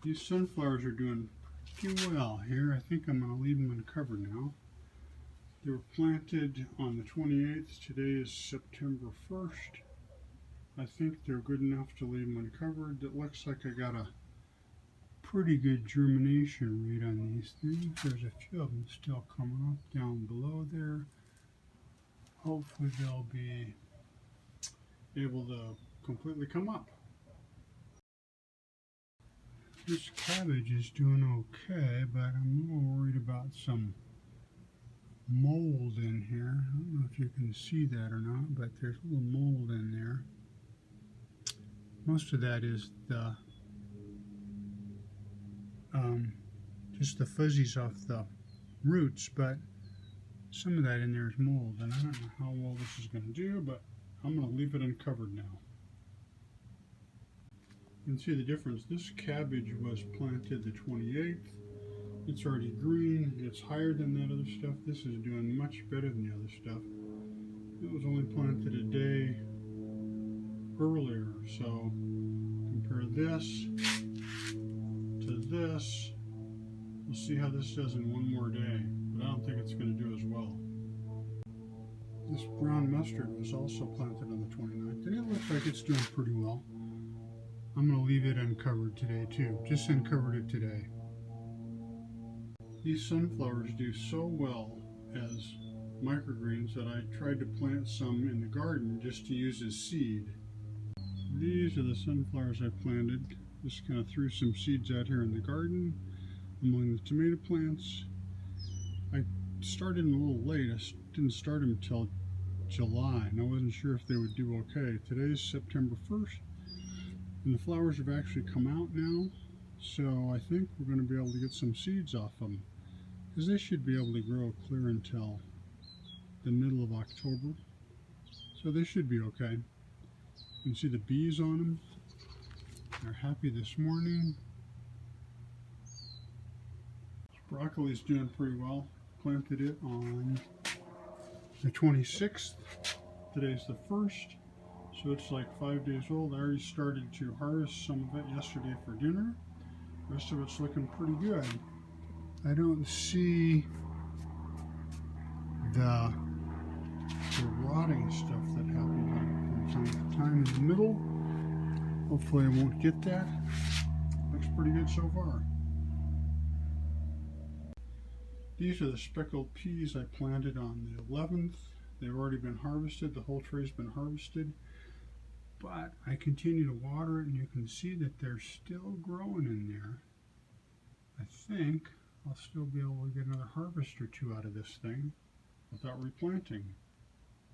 These sunflowers are doing pretty well here. I think I'm going to leave them uncovered now. They were planted on the 28th. Today is September 1st. I think they're good enough to leave them uncovered. It looks like I got a pretty good germination rate on these things. There's a few of them still coming up down below there. Hopefully they'll be able to completely come up. This cabbage is doing okay, but I'm a little worried about some mold in here. I don't know if you can see that or not, but there's a little mold in there. Most of that is the just the fuzzies off the roots, but some of that in there is mold, and I don't know how well this is going to do, but I'm going to leave it uncovered now. You can see the difference. This cabbage was planted the 28th. It's already green. It's higher than that other stuff. This is doing much better than the other stuff. It was only planted a day earlier, so compare this to this. We'll see how this does in one more day, but I don't think it's going to do as well. This brown mustard was also planted on the 29th, and it looks like it's doing pretty well. I'm going to leave it uncovered today too. Just uncovered it today. These sunflowers do so well as microgreens that I tried to plant some in the garden just to use as seed. These are the sunflowers I planted. Just kind of threw some seeds out here in the garden among the tomato plants. I started them a little late. I didn't start them until July, and I wasn't sure if they would do okay. Today's September 1st, and the flowers have actually come out now, so I think we're going to be able to get some seeds off them, because they should be able to grow clear until the middle of October, so they should be okay. You can see the bees on them. They're happy this morning. Broccoli's doing pretty well. Planted it on the 26th. Today's the 1st, so it's like 5 days old. I already started to harvest some of it yesterday for dinner. The rest of it's looking pretty good. I don't see the rotting stuff that happens from time to time in the middle. Hopefully I won't get that. Looks pretty good so far. These are the speckled peas I planted on the 11th. They've already been harvested. The whole tray's been harvested. But I continue to water it, and you can see that they're still growing in there. I think I'll still be able to get another harvest or two out of this thing without replanting.